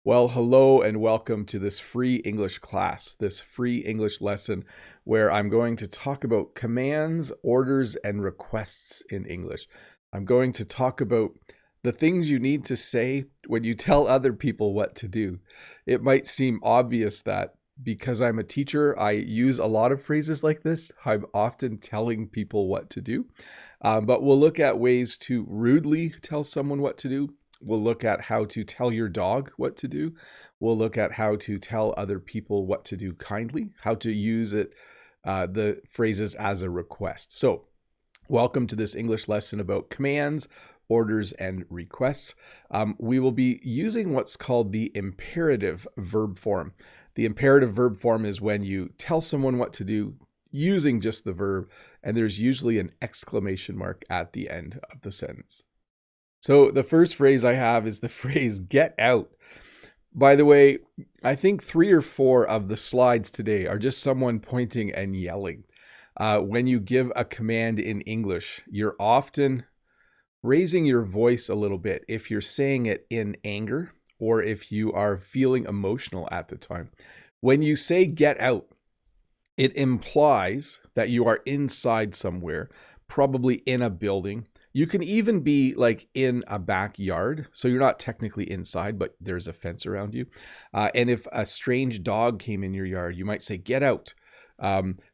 Well, hello and welcome to this free English class, this free English lesson where I'm going to talk about commands, orders, and requests in English. I'm going to talk about the things you need to say when you tell other people what to do. It might seem obvious that because I'm a teacher, I use a lot of phrases like this. I'm often telling people what to do, but we'll look at ways to rudely tell someone what to do. We'll look at how to tell your dog what to do. We'll look at how to tell other people what to do kindly, how to use the phrases as a request. So, welcome to this English lesson about commands, orders, and requests. We will be using what's called the imperative verb form. The imperative verb form is when you tell someone what to do using just the verb, and there's usually an exclamation mark at the end of the sentence. So the first phrase I have is the phrase get out. By the way, I think 3 or 4 of the slides today are just someone pointing and yelling. When you give a command in English, you're often raising your voice a little bit if you're saying it in anger or if you are feeling emotional at the time. When you say get out, it implies that you are inside somewhere, probably in a building. You can even be like in a backyard. So you're not technically inside, but there's a fence around you. And if a strange dog came in your yard, you might say, get out.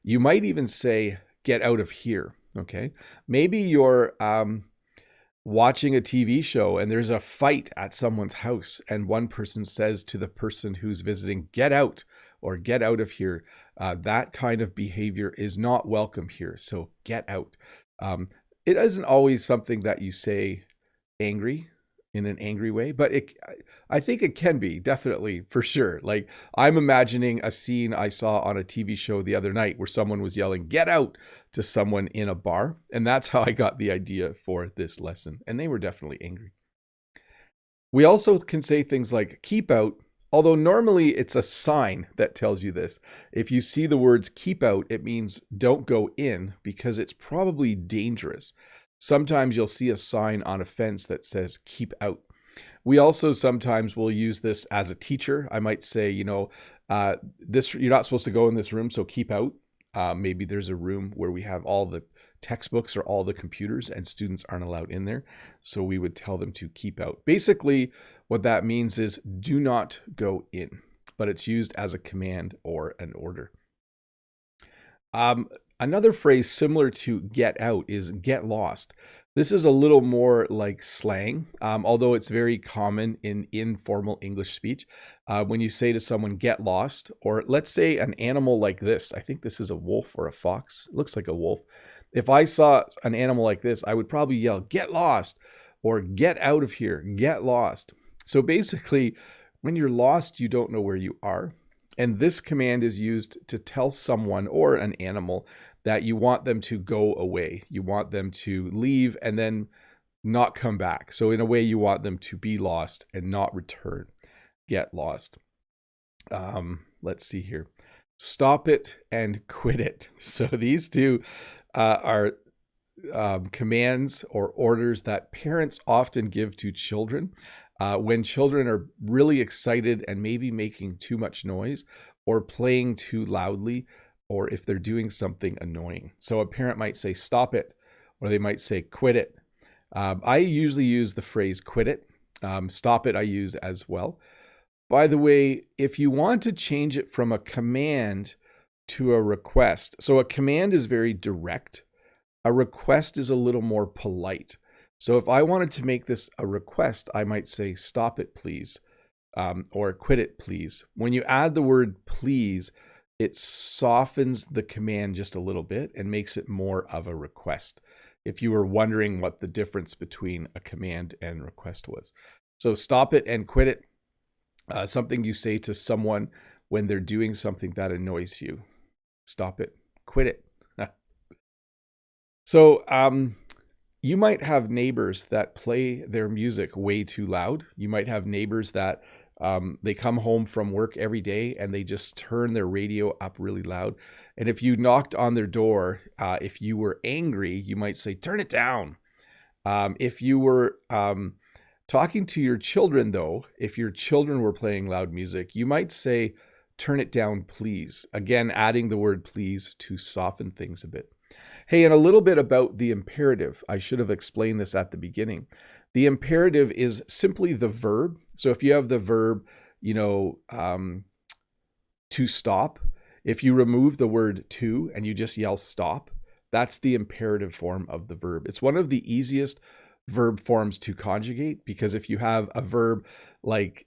You might even say, get out of here. Okay. Maybe you're watching a TV show and there's a fight at someone's house. And one person says to the person who's visiting, get out or get out of here. That kind of behavior is not welcome here. So get out. It isn't always something that you say angry in an angry way, but I think it can be definitely for sure. Like I'm imagining a scene I saw on a TV show the other night where someone was yelling, get out to someone in a bar. And that's how I got the idea for this lesson. And they were definitely angry. We also can say things like keep out, although normally it's a sign that tells you this. If you see the words keep out, it means don't go in because it's probably dangerous. Sometimes you'll see a sign on a fence that says keep out. We also sometimes will use this as a teacher. I might say, this you're not supposed to go in this room, so keep out. Maybe there's a room where we have all the textbooks or all the computers and students aren't allowed in there. So we would tell them to keep out. Basically, what that means is do not go in, but it's used as a command or an order. Another phrase similar to get out is get lost. This is a little more like slang, although it's very common in informal English speech. When you say to someone, get lost, or let's say an animal like this, I think this is a wolf or a fox. It looks like a wolf. If I saw an animal like this, I would probably yell, get lost, or get out of here, get lost. So basically, when you're lost, you don't know where you are. And this command is used to tell someone or an animal that you want them to go away. You want them to leave and then not come back. So in a way, you want them to be lost and not return. Get lost. Let's see here. Stop it and quit it. So these two are commands or orders that parents often give to children when children are really excited and maybe making too much noise or playing too loudly, or if they're doing something annoying. So a parent might say, stop it, or they might say, quit it. I usually use the phrase quit it. Stop it I use as well. By the way, if you want to change it from a command to a request, so a command is very direct. A request is a little more polite. So if I wanted to make this a request, I might say, stop it, please, or quit it, please. When you add the word please, it softens the command just a little bit and makes it more of a request. If you were wondering what the difference between a command and request was. So stop it and quit it. Something you say to someone when they're doing something that annoys you. Stop it, quit it. So you might have neighbors that play their music way too loud. You might have neighbors that they come home from work every day and they just turn their radio up really loud. And if you knocked on their door, if you were angry, you might say, turn it down. If you were Talking to your children, though, if your children were playing loud music, you might say, turn it down, please. Again, adding the word please to soften things a bit. Hey, and a little bit about the imperative. I should have explained this at the beginning. The imperative is simply the verb. So if you have the verb, to stop, if you remove the word to and you just yell stop, that's the imperative form of the verb. It's one of the easiest verb forms to conjugate, because if you have a verb like,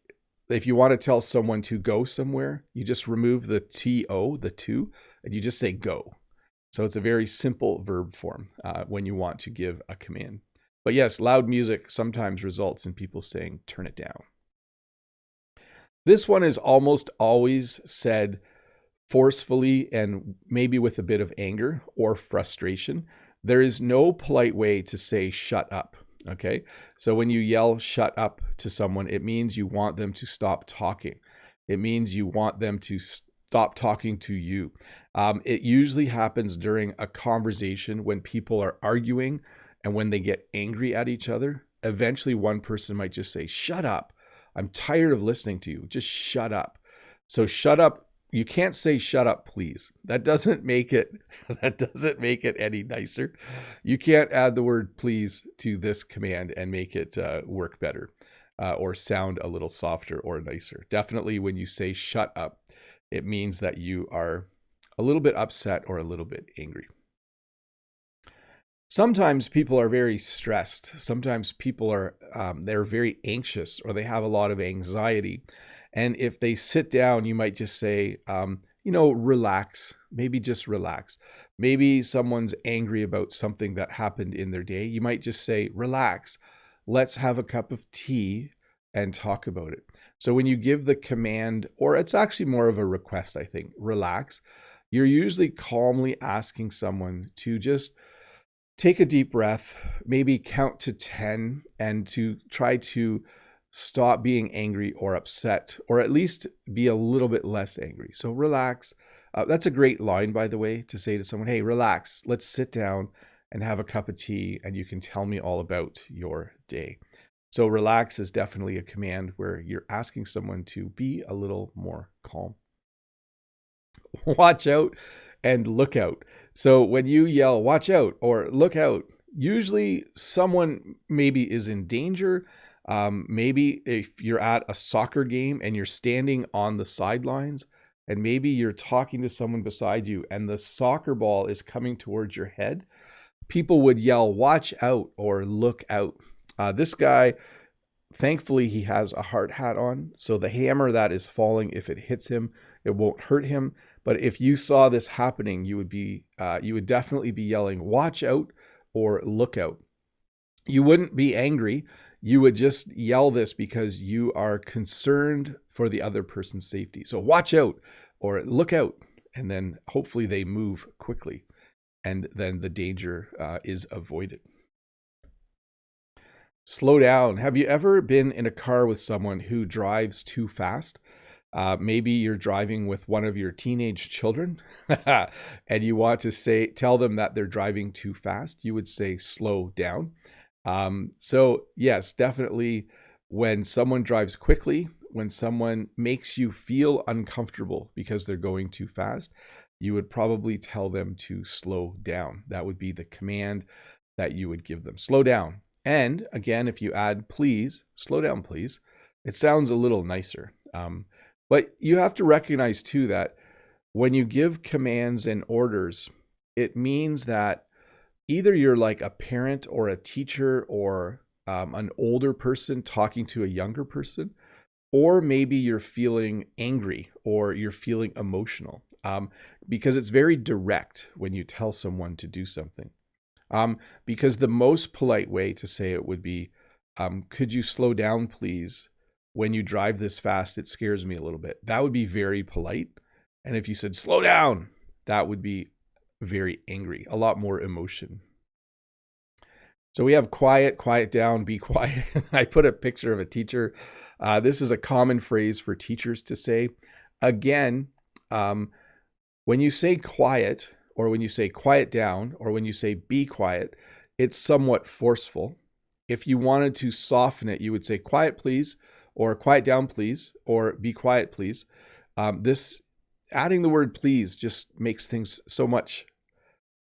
if you want to tell someone to go somewhere, you just remove the to, the to, and you just say go. So it's a very simple verb form when you want to give a command. But yes, loud music sometimes results in people saying turn it down. This one is almost always said forcefully and maybe with a bit of anger or frustration. There is no polite way to say shut up. Okay, so when you yell shut up to someone, it means you want them to stop talking. It means you want them to stop talking to you. It usually happens during a conversation when people are arguing and when they get angry at each other. Eventually, one person might just say, shut up. I'm tired of listening to you. Just shut up. So shut up. You can't say shut up, please. That doesn't make it any nicer. You can't add the word please to this command and make it work better or sound a little softer or nicer. Definitely when you say shut up, it means that you are a little bit upset or a little bit angry. Sometimes people are very stressed. Sometimes people are they're very anxious, or they have a lot of anxiety. And if they sit down, you might just say, relax, maybe just relax. Maybe someone's angry about something that happened in their day. You might just say, relax, let's have a cup of tea and talk about it. So when you give the command, or it's actually more of a request, I think, relax, you're usually calmly asking someone to just take a deep breath, maybe count to 10, and to try to stop being angry or upset, or at least be a little bit less angry. So relax. That's a great line, by the way, to say to someone, hey, relax, let's sit down and have a cup of tea and you can tell me all about your day. So relax is definitely a command where you're asking someone to be a little more calm. Watch out and look out. So when you yell, watch out or look out, usually someone maybe is in danger. Maybe if you're at a soccer game and you're standing on the sidelines, and maybe you're talking to someone beside you and the soccer ball is coming towards your head, people would yell, watch out or look out. This guy, thankfully, he has a hard hat on. So the hammer that is falling, if it hits him, it won't hurt him. But if you saw this happening, you would definitely be yelling, watch out or look out. You wouldn't be angry. You would just yell this because you are concerned for the other person's safety. So watch out or look out, and then hopefully they move quickly, and then the danger is avoided. Slow down. Have you ever been in a car with someone who drives too fast? Maybe you're driving with one of your teenage children and you want to tell them that they're driving too fast. You would say slow down. So yes, definitely when someone drives quickly, when someone makes you feel uncomfortable because they're going too fast, you would probably tell them to slow down. That would be the command that you would give them. Slow down. And again, if you add please, slow down, please, it sounds a little nicer. But you have to recognize too that when you give commands and orders, it means that either you're like a parent or a teacher or an older person talking to a younger person, or maybe you're feeling angry or you're feeling emotional, because it's very direct when you tell someone to do something. Because the most polite way to say it would be, could you slow down, please? When you drive this fast, it scares me a little bit. That would be very polite. And if you said slow down, that would be very angry, a lot more emotion. So we have quiet, quiet down, be quiet. I put a picture of a teacher. This is a common phrase for teachers to say. Again, when you say quiet, or when you say quiet down, or when you say be quiet, it's somewhat forceful. If you wanted to soften it, you would say quiet, please, or quiet down, please, or be quiet, please. This adding the word please just makes things so much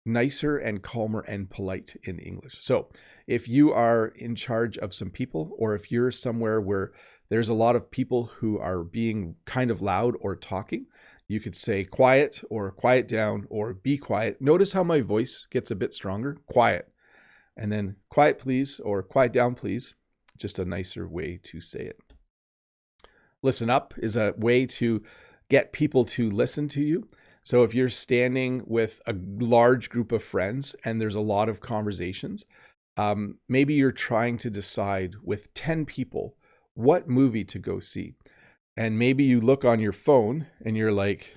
nicer and calmer and polite in English. So if you are in charge of some people, or if you're somewhere where there's a lot of people who are being kind of loud or talking, you could say quiet or quiet down or be quiet. Notice how my voice gets a bit stronger. Quiet. And then quiet please or quiet down please. Just a nicer way to say it. Listen up is a way to get people to listen to you. So if you're standing with a large group of friends and there's a lot of conversations, maybe you're trying to decide with 10 people what movie to go see. And maybe you look on your phone and you're like,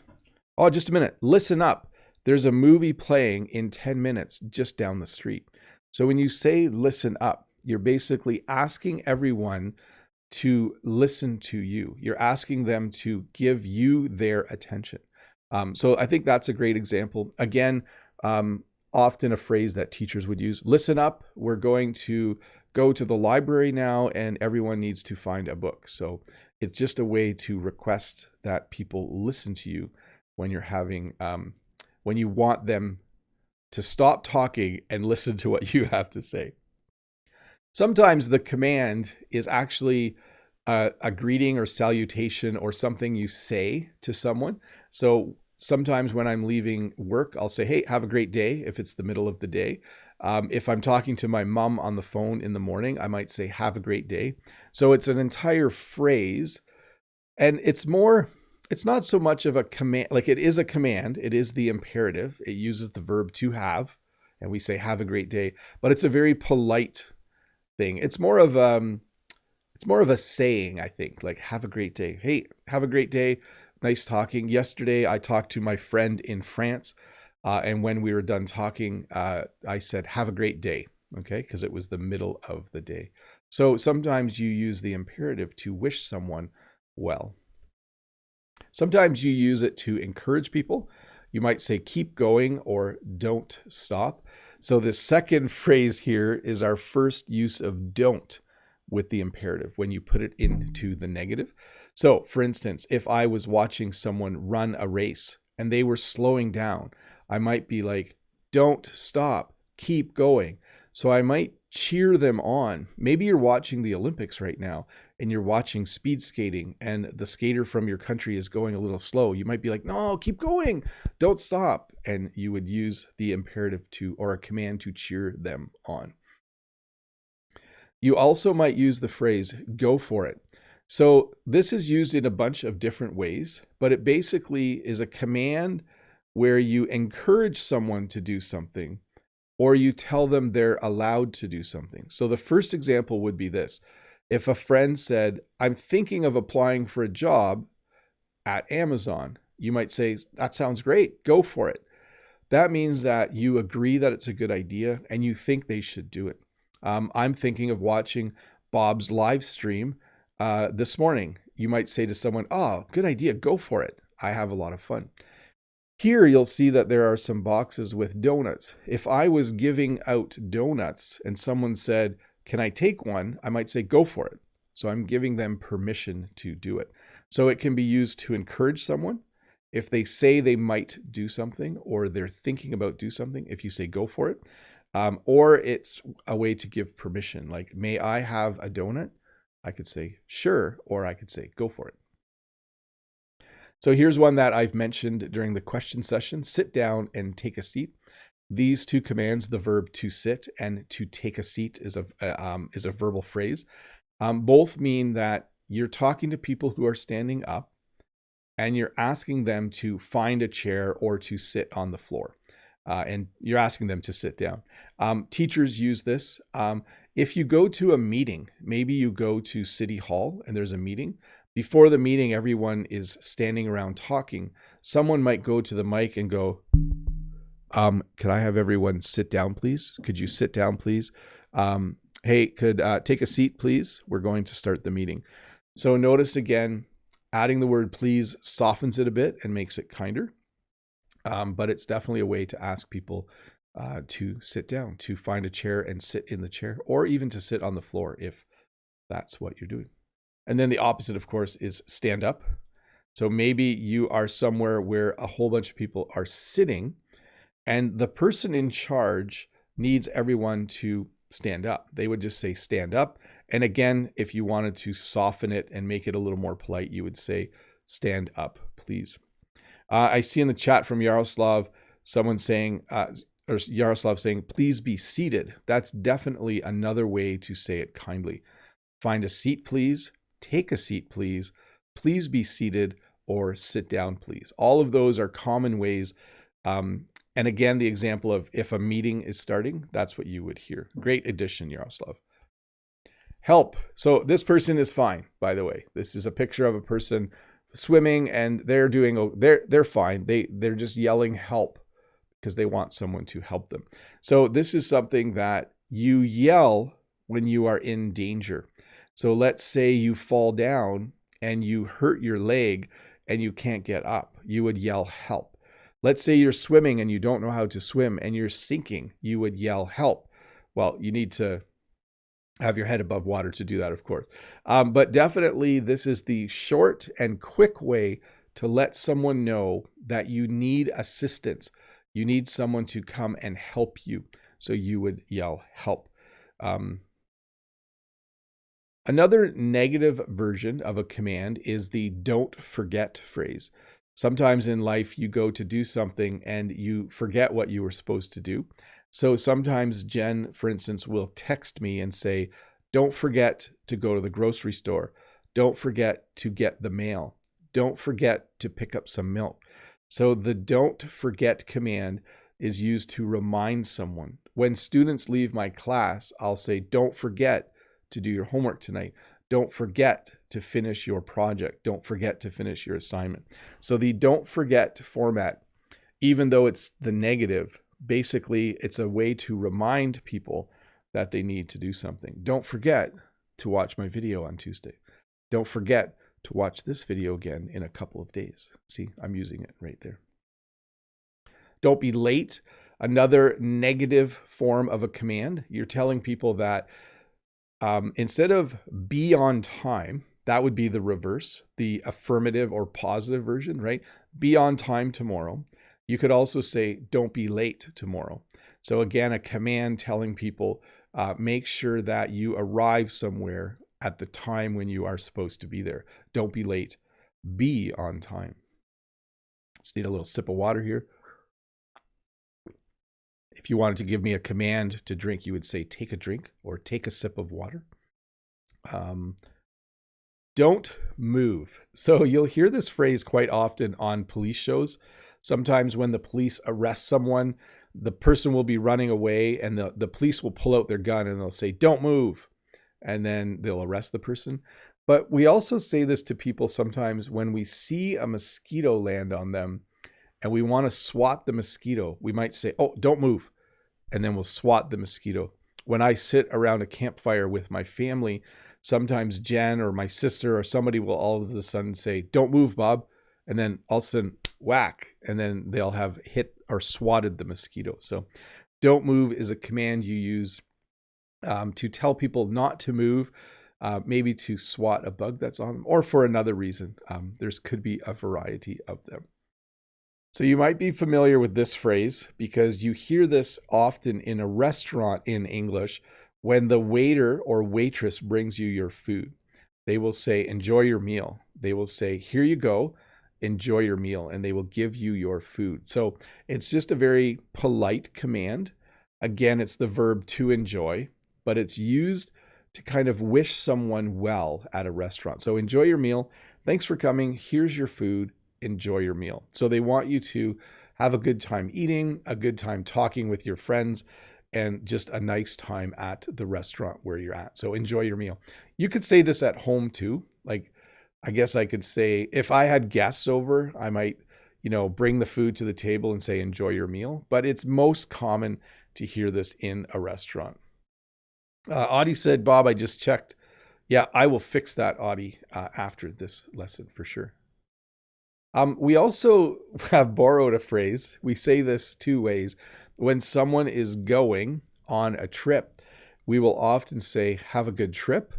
oh, just a minute, listen up. There's a movie playing in 10 minutes just down the street. So when you say listen up, you're basically asking everyone to listen to you. You're asking them to give you their attention. So I think that's a great example. Again, often a phrase that teachers would use, listen up, we're going to go to the library now and everyone needs to find a book. So it's just a way to request that people listen to you when you're having, when you want them to stop talking and listen to what you have to say. Sometimes the command is actually a greeting or salutation or something you say to someone. So sometimes when I'm leaving work, I'll say, hey, have a great day, if it's the middle of the day. If I'm talking to my mom on the phone in the morning, I might say, have a great day. So it's an entire phrase. And it's not so much of a command, like it is a command. It is the imperative. It uses the verb to have, and we say, have a great day. But it's a very polite thing. It's more of a saying, I think, like have a great day. Hey, have a great day. Nice talking. Yesterday, I talked to my friend in France. And when we were done talking, I said, have a great day. Okay. Because it was the middle of the day. So sometimes you use the imperative to wish someone well. Sometimes you use it to encourage people. You might say, keep going or don't stop. So the second phrase here is our first use of don't with the imperative when you put it into the negative. So for instance, if I was watching someone run a race and they were slowing down, I might be like, don't stop, keep going. So I might cheer them on. Maybe you're watching the Olympics right now and you're watching speed skating and the skater from your country is going a little slow. You might be like, no, keep going, don't stop. And you would use the imperative to, or a command to cheer them on. You also might use the phrase, go for it. So this is used in a bunch of different ways, but it basically is a command where you encourage someone to do something or you tell them they're allowed to do something. So the first example would be this. If a friend said, I'm thinking of applying for a job at Amazon, you might say, that sounds great, go for it. That means that you agree that it's a good idea and you think they should do it. I'm thinking of watching Bob's live stream this morning. You might say to someone, oh, good idea, go for it. I have a lot of fun. Here you'll see that there are some boxes with donuts. If I was giving out donuts and someone said, can I take one? I might say, go for it. So I'm giving them permission to do it. So it can be used to encourage someone. If they say they might do something or they're thinking about do something, if you say go for it, or it's a way to give permission. Like, may I have a donut? I could say sure, or I could say go for it. So here's one that I've mentioned during the question session, sit down and take a seat. These two commands, the verb to sit and to take a seat is a verbal phrase. Both mean that you're talking to people who are standing up and you're asking them to find a chair or to sit on the floor. And you're asking them to sit down. Teachers use this. If you go to a meeting, maybe you go to City Hall and there's a meeting. Before the meeting, everyone is standing around talking. Someone might go to the mic and go, could I have everyone sit down, please? Could you sit down, please? Hey, could take a seat, please? We're going to start the meeting. So notice again, adding the word please softens it a bit and makes it kinder. But it's definitely a way to ask people to sit down, to find a chair and sit in the chair, or even to sit on the floor if that's what you're doing. And then the opposite, of course, is stand up. So maybe you are somewhere where a whole bunch of people are sitting and the person in charge needs everyone to stand up. They would just say stand up. And again, if you wanted to soften it and make it a little more polite, you would say stand up, please. I see in the chat from Yaroslav, someone saying, or Yaroslav saying, please be seated. That's definitely another way to say it kindly. Find a seat, please. Take a seat, please. Please be seated, or sit down, please. All of those are common ways. And again, the example of if a meeting is starting, that's what you would hear. Great addition, Yaroslav. Help. So this person is fine, by the way. This is a picture of a person swimming and they're fine. They're just yelling help because they want someone to help them. So this is something that you yell when you are in danger. So let's say you fall down and you hurt your leg and you can't get up. You would yell help. Let's say you're swimming and you don't know how to swim and you're sinking. You would yell help. Well, you need to have your head above water to do that, of course. But definitely this is the short and quick way to let someone know that you need assistance. You need someone to come and help you. So you would yell help. Another negative version of a command is the don't forget phrase. Sometimes in life you go to do something and you forget what you were supposed to do. So sometimes Jen, for instance, will text me and say, don't forget to go to the grocery store. Don't forget to get the mail. Don't forget to pick up some milk. So the don't forget command is used to remind someone. When students leave my class, I'll say, don't forget to do your homework tonight. Don't forget to finish your project. Don't forget to finish your assignment. So the don't forget format, even though it's the negative, basically it's a way to remind people that they need to do something. Don't forget to watch my video on Tuesday. Don't forget to watch this video again in a couple of days. See, I'm using it right there. Don't be late. Another negative form of a command. You're telling people that instead of be on time, that would be the reverse, the affirmative or positive version, right? Be on time tomorrow. You could also say, don't be late tomorrow. So again, a command telling people, make sure that you arrive somewhere at the time when you are supposed to be there. Don't be late. Be on time. Just need a little sip of water here. If you wanted to give me a command to drink, you would say, take a drink or take a sip of water. Don't move. So you'll hear this phrase quite often on police shows. Sometimes when the police arrest someone, the person will be running away and the police will pull out their gun and they'll say, don't move. And then they'll arrest the person. But we also say this to people sometimes when we see a mosquito land on them and we want to swat the mosquito. We might say, oh, don't move. And then we'll swat the mosquito. When I sit around a campfire with my family, sometimes Jen or my sister or somebody will all of a sudden say, don't move, Bob. And then all of a sudden, whack. And then they'll have hit or swatted the mosquito. So don't move is a command you use to tell people not to move, maybe to swat a bug that's on them, or for another reason. There's could be a variety of them. So you might be familiar with this phrase because you hear this often in a restaurant in English when the waiter or waitress brings you your food. They will say, enjoy your meal. They will say, here you go, enjoy your meal, and they will give you your food. So it's just a very polite command. Again, it's the verb to enjoy, but it's used to kind of wish someone well at a restaurant. So enjoy your meal. Thanks for coming. Here's your food. Enjoy your meal. So they want you to have a good time eating, a good time talking with your friends, and just a nice time at the restaurant where you're at. So enjoy your meal. You could say this at home too. Like, I guess I could say, if I had guests over, I might, bring the food to the table and say, enjoy your meal. But it's most common to hear this in a restaurant. Audie said, Bob, I just checked. Yeah, I will fix that, Audie, after this lesson for sure. We also have borrowed a phrase. We say this two ways. When someone is going on a trip, we will often say, have a good trip.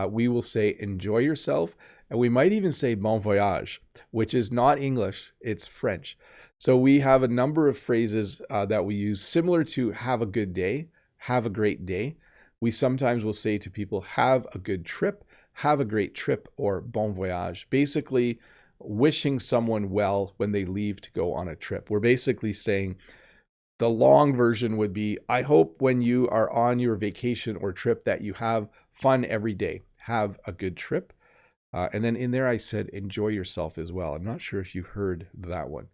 We will say, enjoy yourself. And we might even say bon voyage, which is not English, it's French. So we have a number of phrases that we use similar to have a good day, have a great day. We sometimes will say to people, have a good trip, have a great trip, or bon voyage. Basically, wishing someone well when they leave to go on a trip. We're basically saying the long version would be, I hope when you are on your vacation or trip that you have fun every day. Have a good trip. And then in there, I said, enjoy yourself as well. I'm not sure if you heard that one.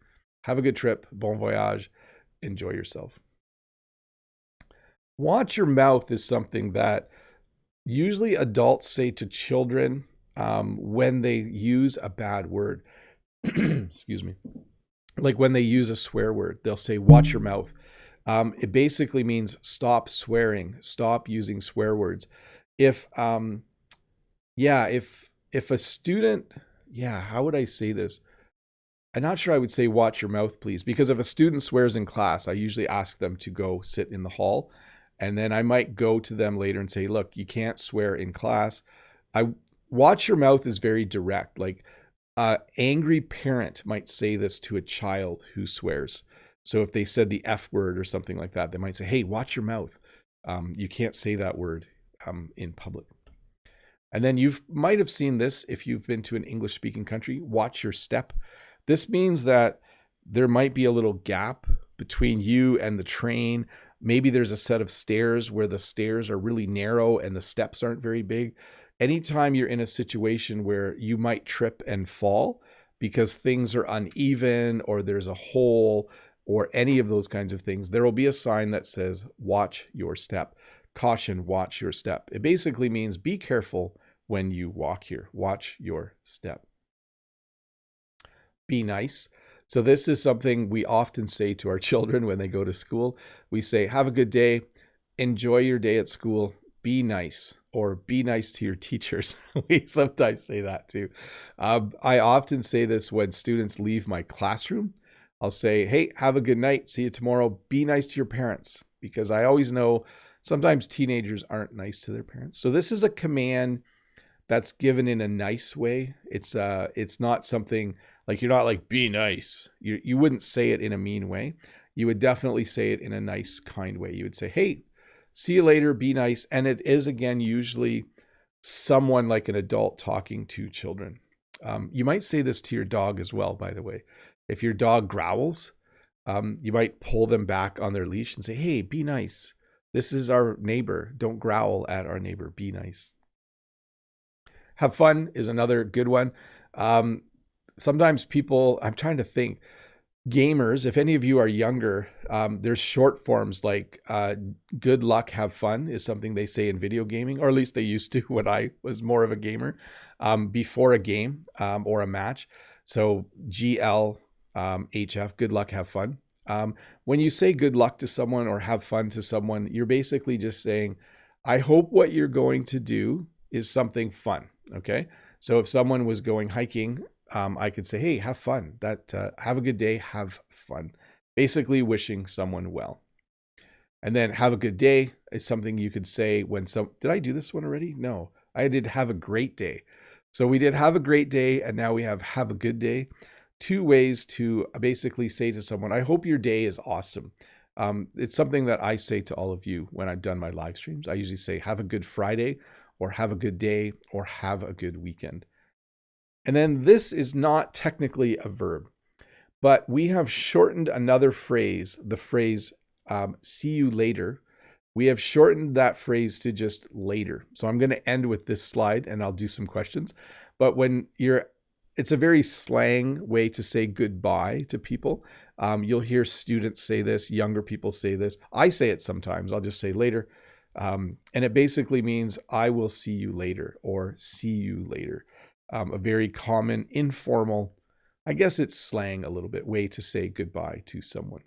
Have a good trip. Bon voyage. Enjoy yourself. Watch your mouth is something that usually adults say to children when they use a bad word. Excuse me. Like when they use a swear word, they'll say, watch your mouth. It basically means stop swearing, stop using swear words. If a student, how would I say this? I'm not sure I would say watch your mouth, please, because if a student swears in class, I usually ask them to go sit in the hall. And then I might go to them later and say, look, you can't swear in class. Watch your mouth is very direct. Like angry parent might say this to a child who swears. So if they said the F word or something like that, they might say, hey, watch your mouth. You can't say that word in public. And then you might have seen this if you've been to an English-speaking country, watch your step. This means that there might be a little gap between you and the train. Maybe there's a set of stairs where the stairs are really narrow and the steps aren't very big. Anytime you're in a situation where you might trip and fall because things are uneven or there's a hole or any of those kinds of things, there will be a sign that says, watch your step. Caution, watch your step. It basically means be careful when you walk here. Watch your step. Be nice. So this is something we often say to our children when they go to school. We say, have a good day. Enjoy your day at school. Be nice, or be nice to your teachers. We sometimes say that too. I often say this when students leave my classroom. I'll say, hey, have a good night. See you tomorrow. Be nice to your parents, because I always know sometimes teenagers aren't nice to their parents. So this is a command that's given in a nice way. It's not something like, you're not like, be nice. You wouldn't say it in a mean way. You would definitely say it in a nice, kind way. You would say, hey, see you later, be nice. And it is, again, usually someone like an adult talking to children. You might say this to your dog as well, by the way. If your dog growls, you might pull them back on their leash and say, hey, be nice. This is our neighbor. Don't growl at our neighbor. Be nice. Have fun is another good one. Sometimes people, I'm trying to think, gamers, if any of you are younger, there's short forms like good luck, have fun is something they say in video gaming, or at least they used to when I was more of a gamer, before a game or a match. So GLHF, good luck, have fun. When you say good luck to someone or have fun to someone, you're basically just saying, I hope what you're going to do is something fun. Okay. So if someone was going hiking, I could say, hey, have fun. Have a good day, have fun. Basically wishing someone well. And then have a good day is something you could say when did I do this one already? No, I did have a great day. So we did have a great day, and now we have a good day. Two ways to basically say to someone, I hope your day is awesome. It's something that I say to all of you when I've done my live streams. I usually say, have a good Friday, or have a good day, or have a good weekend. And then this is not technically a verb, but we have shortened another phrase, the phrase see you later. We have shortened that phrase to just later. So I'm going to end with this slide and I'll do some questions. But it's a very slang way to say goodbye to people. You'll hear students say this, younger people say this. I say it sometimes. I'll just say later. And it basically means I will see you later, or see you later. A very common, informal, I guess it's slang a little bit, way to say goodbye to someone.